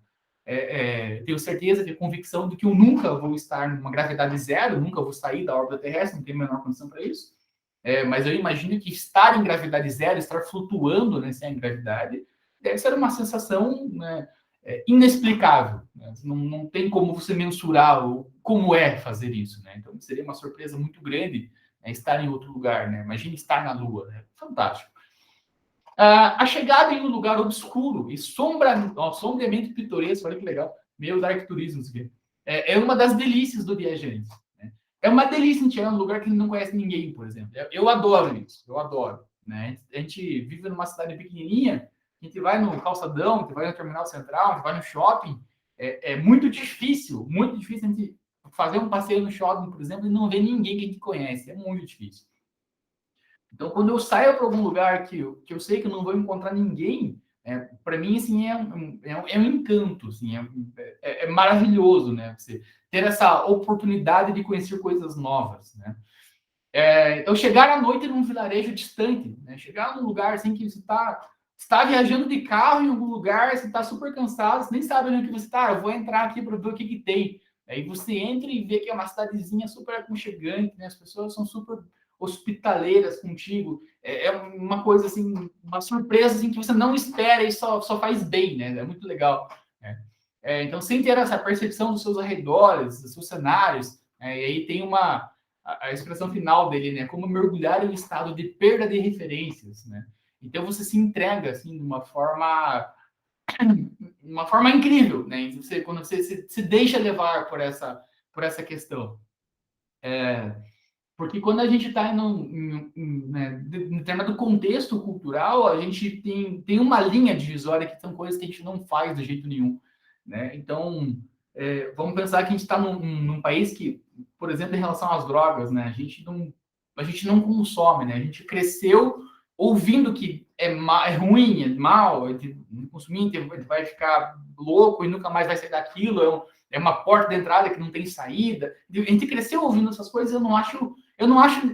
Tenho certeza, tenho convicção de que eu nunca vou estar numa gravidade zero, nunca vou sair da órbita terrestre, não tenho a menor condição para isso. Mas eu imagino que estar em gravidade zero, estar flutuando, né, sem gravidade, deve ser uma sensação, né, inexplicável. Né? Não tem como você mensurar como é fazer isso. Né? Então seria uma surpresa muito grande, né, estar em outro lugar. Né? Imagine estar na Lua. Né? Fantástico. A chegada em um lugar obscuro e sombriamente pitoresco, olha que legal, meio dark turismo, é uma das delícias do viajante. Né? É uma delícia a gente chegar num lugar que não conhece ninguém, por exemplo. Eu adoro isso, eu adoro. Né? A gente vive numa cidade pequenininha, a gente vai no calçadão, a gente vai no terminal central, a gente vai no shopping. É muito difícil a gente fazer um passeio no shopping, por exemplo, e não ver ninguém que a gente conhece. É muito difícil. Então, quando eu saio para algum lugar que eu sei que eu não vou encontrar ninguém, para mim, assim, é um encanto, assim, é maravilhoso, né? Você ter essa oportunidade de conhecer coisas novas, né? Eu chegar à noite num vilarejo distante, né? Chegar num lugar assim que você está viajando de carro em algum lugar, você está super cansado, você nem sabe onde que você está. Eu vou entrar aqui para ver o que tem. Aí você entra e vê que é uma cidadezinha super aconchegante, né? As pessoas são super hospitaleiras contigo. É uma coisa assim, uma surpresa assim, que você não espera e só faz bem, né? É muito legal. Né? Então, sem ter essa percepção dos seus arredores, dos seus cenários, e aí tem a expressão final dele, né? Como mergulhar em um estado de perda de referências, né? Então você se entrega assim de uma forma incrível, né? Quando você se deixa levar por essa questão. Porque quando a gente está né, em termos do contexto cultural, a gente tem uma linha divisória que são coisas que a gente não faz de jeito nenhum. Né? Então, vamos pensar que a gente está num país que, por exemplo, em relação às drogas, né, a gente não consome, né? A gente cresceu ouvindo que é ruim, é mal, a gente não consumir, a gente vai ficar louco e nunca mais vai sair daquilo, é uma porta de entrada que não tem saída. A gente cresceu ouvindo essas coisas, eu não acho,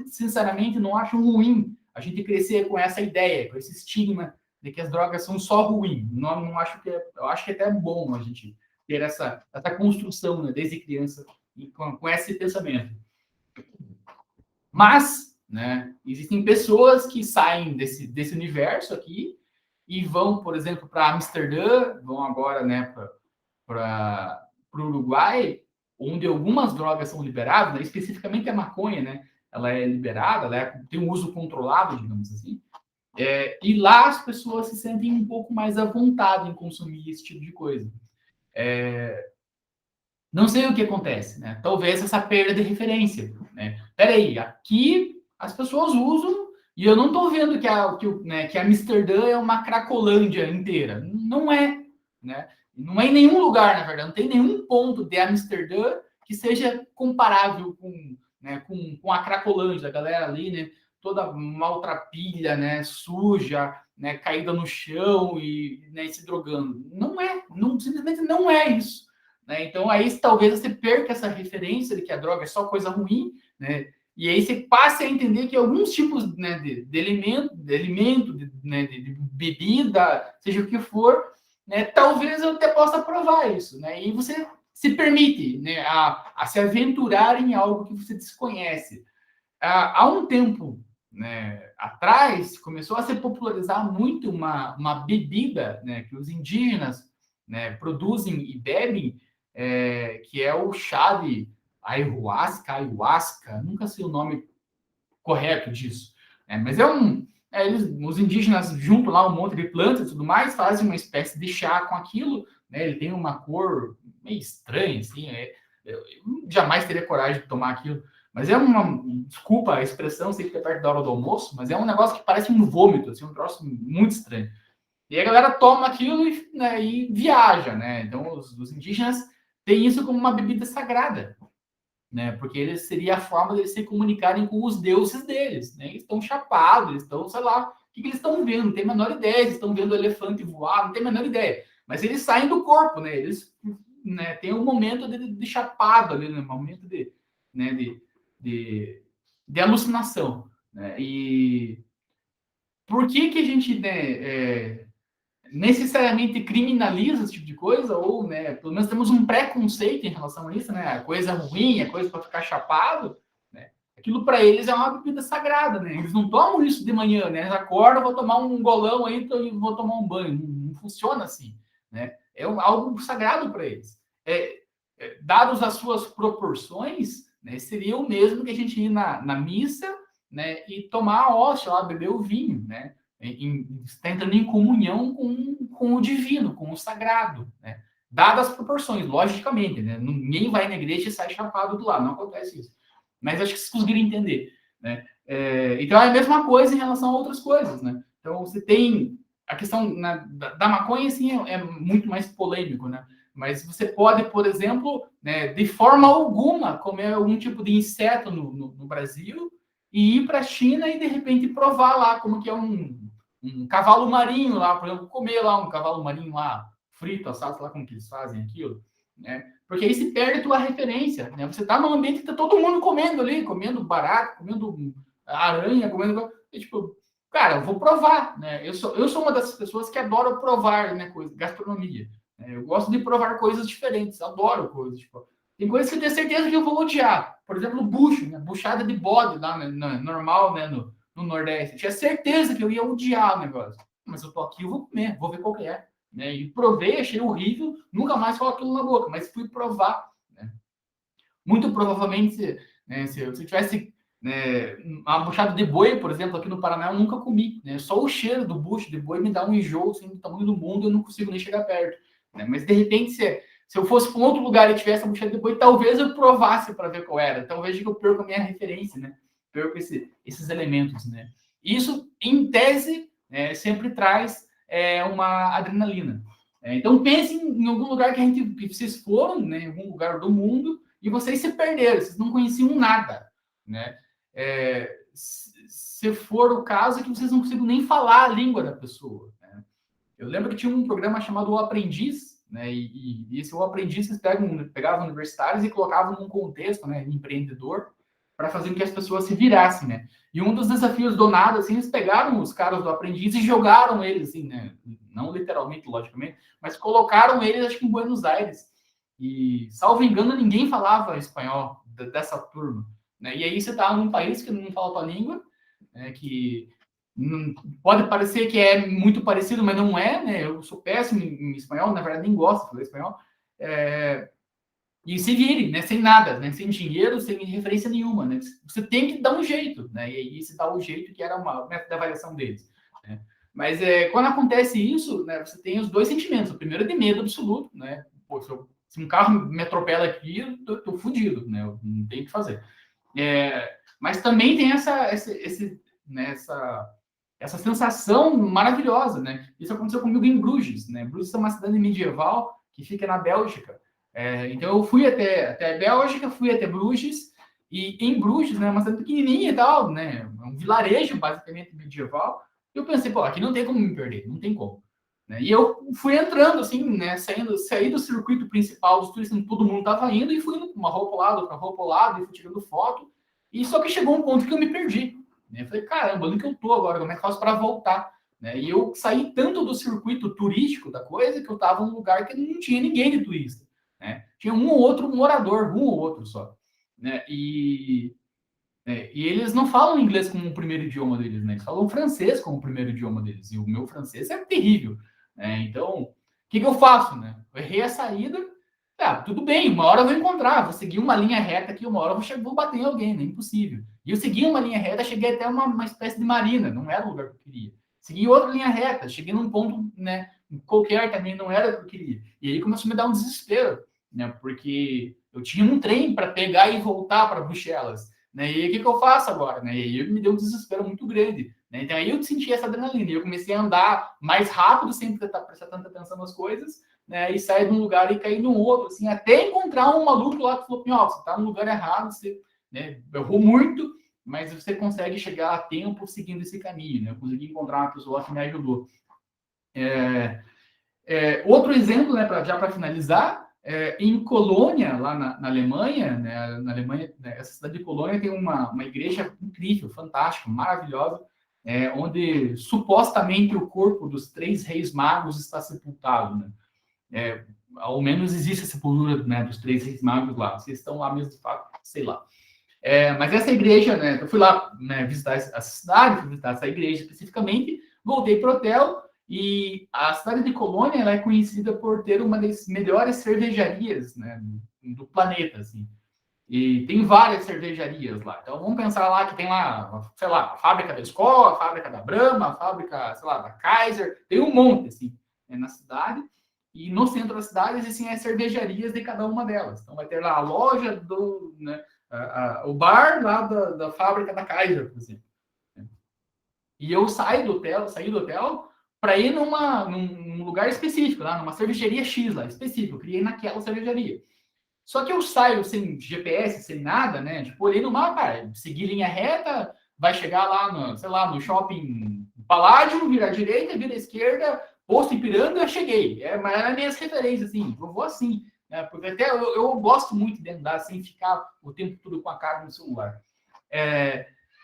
sinceramente, não acho ruim a gente crescer com essa ideia, com esse estigma de que as drogas são só ruins. Não acho que eu acho que até é bom a gente ter essa construção, né, desde criança com esse pensamento. Mas, né, existem pessoas que saem desse universo aqui e vão, por exemplo, para Amsterdã, vão agora, né, para o Uruguai, onde algumas drogas são liberadas, né, especificamente a maconha, né, ela é liberada, tem um uso controlado, digamos assim. E lá as pessoas se sentem um pouco mais à vontade em consumir esse tipo de coisa. Não sei o que acontece, né? Talvez essa perda de referência, né? Peraí, aqui as pessoas usam e eu não estou vendo que Amsterdã é uma cracolândia inteira. Não é, né? Não é em nenhum lugar, na verdade. Não tem nenhum ponto de Amsterdã que seja comparável com a cracolândia, a galera ali, né? Toda maltrapilha, né? Suja, né? Caída no chão e, né, se drogando. Simplesmente não é isso. Né? Então, aí talvez você perca essa referência de que a droga é só coisa ruim, né? E aí você passe a entender que alguns tipos, né, de alimento, né, de bebida, seja o que for, né, talvez eu até possa provar isso. Né? E você se permite, né, a se aventurar em algo que você desconhece. Há um tempo, né, atrás, começou a se popularizar muito uma bebida, né, que os indígenas, né, produzem e bebem, que é o chá de ayahuasca, nunca sei o nome correto disso. Mas os indígenas juntam lá um monte de plantas e tudo mais, fazem uma espécie de chá com aquilo, né? Ele tem uma cor meio estranha, assim, eu jamais teria coragem de tomar aquilo. Mas desculpa a expressão, sei que é perto da hora do almoço, mas é um negócio que parece um vômito, assim, um troço muito estranho. E a galera toma aquilo né, e viaja, né? Então os indígenas têm isso como uma bebida sagrada, né? Porque eles seria a forma de eles se comunicarem com os deuses deles, né? Eles estão chapados, eles estão, sei lá, o que eles estão vendo, não tem a menor ideia, eles estão vendo o elefante voar, não tem a menor ideia. Mas eles saem do corpo, né? Eles, né, tem um momento de chapado ali, né? Um momento né, de alucinação, né? E por que a gente, né, necessariamente criminaliza esse tipo de coisa, ou, né, pelo menos temos um preconceito em relação a isso, né, a coisa ruim, a coisa para ficar chapado, né, aquilo para eles é uma bebida sagrada, né, eles não tomam isso de manhã, né, eles acordam, vou tomar um golão aí, vou tomar um banho, não funciona assim, né, algo sagrado para eles. Dados as suas proporções, né, seria o mesmo que a gente ir na missa, né, e tomar a hóstia lá, beber o vinho, né, está entrando em comunhão com o divino, com o sagrado, né? Dadas as proporções, logicamente, né? Ninguém vai na igreja e sai chapado do lado, não acontece isso. Mas acho que vocês conseguiram entender, né? Então é a mesma coisa em relação a outras coisas, né? Então você tem a questão da maconha, assim, é muito mais polêmico, né? Mas você pode, por exemplo, né, de forma alguma, comer algum tipo de inseto no Brasil e ir para a China e de repente provar lá como que é um cavalo marinho lá, por exemplo, comer lá um cavalo marinho lá, frito, assado, sei lá como que eles fazem aquilo, né? Porque aí se perde a tua referência, né? Você tá num ambiente que tá todo mundo comendo ali, comendo barato, comendo aranha, comendo... E, tipo, cara, eu vou provar, né? Eu sou uma dessas pessoas que adora provar, né, coisa, gastronomia. Né? Eu gosto de provar coisas diferentes, adoro coisas, tipo... Tem coisas que eu tenho certeza que eu vou odiar. Por exemplo, bucho, né? Buchada de bode lá, né? Normal, né? No Nordeste. Eu tinha certeza que eu ia odiar o negócio. Mas eu tô aqui, eu vou comer, vou ver qual que é. Né? E provei, achei horrível, nunca mais coloco aquilo na boca, mas fui provar. Né? Muito provavelmente, né, se eu tivesse, né, uma buchada de boi, por exemplo, aqui no Paraná, eu nunca comi. Né? Só o cheiro do bucho de boi me dá um enjoo assim, do tamanho do mundo, eu não consigo nem chegar perto. Né? Mas, de repente, se eu fosse para um outro lugar e tivesse a buchada de boi, talvez eu provasse para ver qual era. Talvez eu perca a minha referência, né? Perco esses elementos. Né? Isso, em tese, né, sempre traz uma adrenalina. Então, pense em algum lugar que vocês foram, né, em algum lugar do mundo, e vocês se perderam, vocês não conheciam nada, né? Se for o caso, é que vocês não conseguem nem falar a língua da pessoa. Né? Eu lembro que tinha um programa chamado O Aprendiz, né? E esse O Aprendiz, eles pegavam universitários e colocavam num contexto, né, empreendedor, para fazer com que as pessoas se virassem, né? E um dos desafios do nada, assim, eles pegaram os caras do Aprendiz e jogaram eles, assim, né? Não literalmente, logicamente, mas colocaram eles, acho que em Buenos Aires. E, salvo engano, ninguém falava espanhol dessa turma. Né? E aí você está num país que não fala a tua língua, né? Que pode parecer que é muito parecido, mas não é. Né? Eu sou péssimo em espanhol, na verdade nem gosto de falar espanhol. E se vire, né? Sem nada, né? Sem dinheiro, sem referência nenhuma. Né? Você tem que dar um jeito. Né? E aí se dá o jeito que era uma método da avaliação deles. Né? Mas quando acontece isso, né, você tem os dois sentimentos. O primeiro é de medo absoluto, né? Pô, se um carro me atropela aqui, eu tô fudido, né? Eu não tenho o que fazer. Mas também tem né, essa sensação maravilhosa, né? Isso aconteceu comigo em Bruges, né? Bruges é uma cidade medieval que fica na Bélgica. Então eu fui até a Bélgica, fui até Bruges, e em Bruges, né, uma cidade pequenininha e tal, né? Um vilarejo basicamente medieval. E eu pensei, pô, aqui não tem como me perder, não tem como. Né? E eu fui entrando, assim, né? Saí do circuito principal dos turistas, todo mundo estava indo, e fui indo uma roupa ao lado, outra roupa ao lado, e fui tirando foto. E só que chegou um ponto que eu me perdi. Né? Eu falei, caramba, onde que eu tô agora? Como é que eu faço para voltar? Né? E eu saí tanto do circuito turístico da coisa que eu estava num lugar que não tinha ninguém de turista. né? Tinha um ou outro morador, um ou outro só, né? E eles não falam inglês como o primeiro idioma deles, né? Eles falam francês como o primeiro idioma deles. E o meu francês é terrível, né? Então, o que eu faço, né? Eu errei a saída. Tudo bem, uma hora eu vou encontrar. Vou seguir uma linha reta aqui, uma hora vou bater em alguém, né? Impossível. E eu segui uma linha reta, cheguei até uma espécie de marina. Não era o lugar que eu queria. Segui outra linha reta, cheguei num ponto, né? Qualquer também, não era o que eu queria. E aí começou a me dar um desespero, né? Porque eu tinha um trem para pegar e voltar para Bruxelas. Né? E aí, o que eu faço agora? Né? E aí me deu um desespero muito grande. Né? Então aí eu senti essa adrenalina. E eu comecei a andar mais rápido, sem prestar tanta atenção nas coisas, né? E sair de um lugar e cair no outro, assim, até encontrar um maluco lá que falou: ó, você tá no lugar errado, você, né, errou muito, mas você consegue chegar a tempo seguindo esse caminho. Né? Eu consegui encontrar uma pessoa que me ajudou. Outro exemplo, né, já para finalizar, em Colônia, lá na Alemanha, né, né, essa cidade de Colônia tem uma igreja incrível, fantástica, maravilhosa, onde supostamente o corpo dos 3 reis magos está sepultado. Né? Ao menos existe a sepultura, né, dos 3 reis magos lá. Vocês estão lá mesmo, de fato, sei lá. Mas essa igreja, né, eu fui lá, né, visitar essa cidade, fui visitar essa igreja especificamente, voltei para o hotel. E a cidade de Colônia, ela é conhecida por ter uma das melhores cervejarias, né, do planeta, assim. E tem várias cervejarias lá. Então vamos pensar lá que tem lá, sei lá, a fábrica da Skol, a fábrica da Brahma, a fábrica, sei lá, da Kaiser, tem um monte, assim, né, na cidade. E no centro da cidade existem as cervejarias de cada uma delas. Então vai ter lá a loja do, né, o bar lá da fábrica da Kaiser, por exemplo. E eu saí do hotel para ir num lugar específico, lá, numa cervejaria X lá, específico. Eu criei naquela cervejaria. Só que eu saio sem GPS, sem nada, né? Tipo, olhei no mapa, seguir linha reta, vai chegar lá no, sei lá, no shopping Paládio, virar à direita, vira à esquerda, posto Ipiranga, cheguei. Mas eram minhas referências, assim, eu vou assim, né? Porque até eu gosto muito de andar sem ficar o tempo todo com a cara no celular.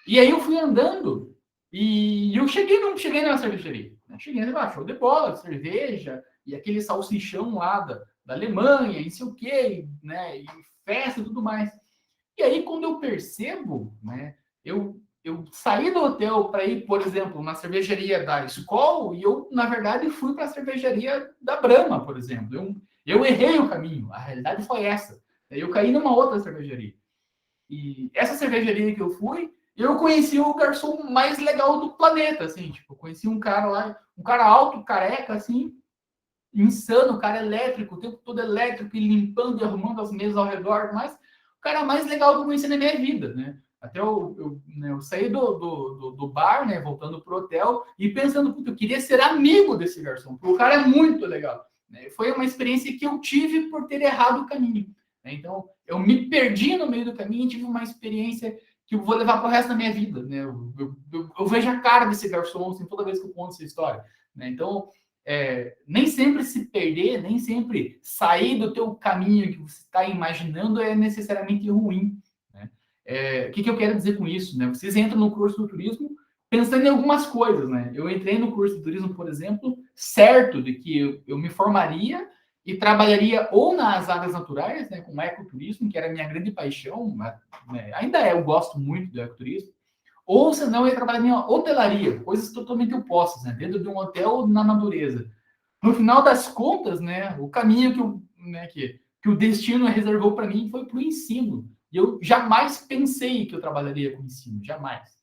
E aí eu fui andando e eu cheguei na cervejaria. Né? Cheguei lá, show de bola, cerveja, e aquele salsichão lá da Alemanha, e sei o quê, né? E festa e tudo mais. E aí, quando eu percebo, né? Eu saí do hotel para ir, por exemplo, na cervejaria da Skol e eu, na verdade, fui para a cervejaria da Brahma, por exemplo. Eu errei o caminho, a realidade foi essa. Eu caí numa outra cervejaria. E essa cervejaria que eu fui, eu conheci o garçom mais legal do planeta, assim, tipo, eu conheci um cara lá, um cara alto, careca, assim, insano, cara elétrico, o tempo todo elétrico, e limpando e arrumando as mesas ao redor, mas o cara mais legal que eu conheci na minha vida, né? Até eu saí do bar, né, voltando pro hotel, e pensando, puta, eu queria ser amigo desse garçom, porque o cara é muito legal. Né? Foi uma experiência que eu tive por ter errado o caminho. Né? Então, eu me perdi no meio do caminho e tive uma experiência que eu vou levar para o resto da minha vida. Né? Eu vejo a cara desse garçom assim, toda vez que eu conto essa história. Né? Então, nem sempre se perder, nem sempre sair do teu caminho que você está imaginando é necessariamente ruim. Né? O que eu quero dizer com isso? Né? Vocês entram no curso do turismo pensando em algumas coisas. Né? Eu entrei no curso de turismo, por exemplo, certo de que eu me formaria e trabalharia ou nas áreas naturais, né, com ecoturismo, que era a minha grande paixão, né? Ainda eu gosto muito do ecoturismo, ou senão eu ia trabalhar em hotelaria, coisas totalmente opostas, né? Dentro de um hotel na natureza. No final das contas, né, o caminho que o destino reservou para mim foi para o ensino. E eu jamais pensei que eu trabalharia com ensino, jamais.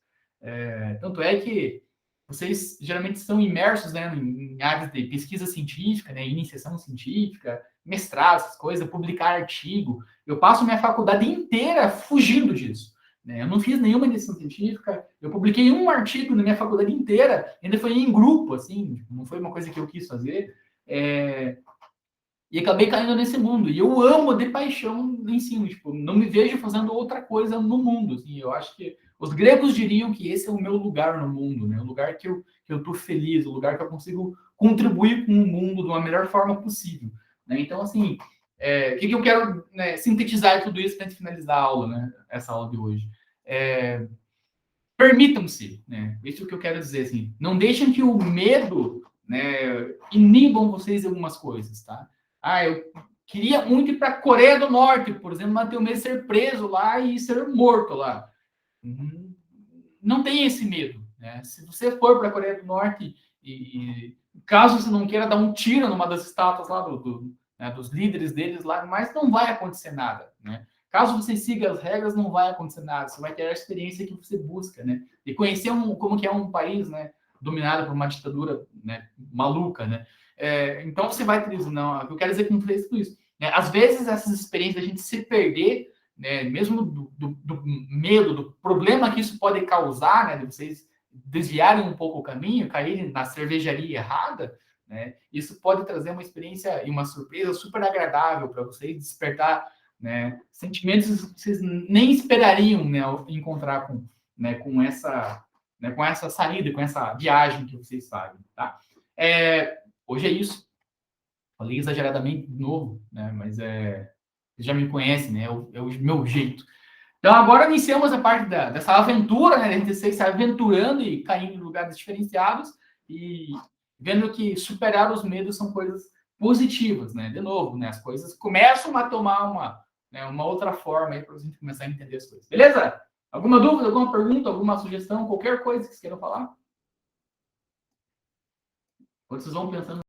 Tanto é que vocês geralmente estão imersos, né, em áreas de pesquisa científica, né, iniciação científica, mestrado, essas coisas, publicar artigo. Eu passo minha faculdade inteira fugindo disso. Né? Eu não fiz nenhuma iniciação científica, eu publiquei um artigo na minha faculdade inteira, ainda foi em grupo, assim, não foi uma coisa que eu quis fazer. E acabei caindo nesse mundo. E eu amo de paixão o ensino. Tipo, não me vejo fazendo outra coisa no mundo. Assim, eu acho que os gregos diriam que esse é o meu lugar no mundo, né? O lugar que eu tô feliz, o lugar que eu consigo contribuir com o mundo de uma melhor forma possível. Né? Então, assim, o que eu quero, né, sintetizar tudo isso para finalizar a aula, né? Essa aula de hoje. Permitam-se, né? Isso é o que eu quero dizer, assim. Não deixem que o medo, né, inibam vocês em algumas coisas, tá? queria muito ir para a Coreia do Norte, por exemplo, mas tem o medo de ser preso lá e ser morto lá. Não tem esse medo, né? Se você for para a Coreia do Norte e caso você não queira dar um tiro numa das estátuas lá né, dos líderes deles lá, mas não vai acontecer nada, né? Caso você siga as regras, não vai acontecer nada. Você vai ter a experiência que você busca, né? E conhecer como que é um país, né, dominado por uma ditadura, né, maluca, né? Então você vai ter isso. Não, eu quero dizer com tudo isso. Né? Às vezes essas experiências a gente se perder, né, mesmo do medo, do problema que isso pode causar, né, de vocês desviarem um pouco o caminho, caírem na cervejaria errada, né, isso pode trazer uma experiência e uma surpresa super agradável para vocês, despertar, né, sentimentos que vocês nem esperariam, né, encontrar com essa saída, com essa viagem que vocês fazem, tá? Hoje é isso. Falei exageradamente de novo, né, mas vocês já me conhecem, né? É o meu jeito. Então, agora iniciamos a parte dessa aventura, né? A gente se aventurando e caindo em lugares diferenciados e vendo que superar os medos são coisas positivas, né? De novo, né? As coisas começam a tomar uma outra forma aí para a gente começar a entender as coisas. Beleza? Alguma dúvida, alguma pergunta, alguma sugestão, qualquer coisa que vocês queiram falar? Ou vocês vão pensando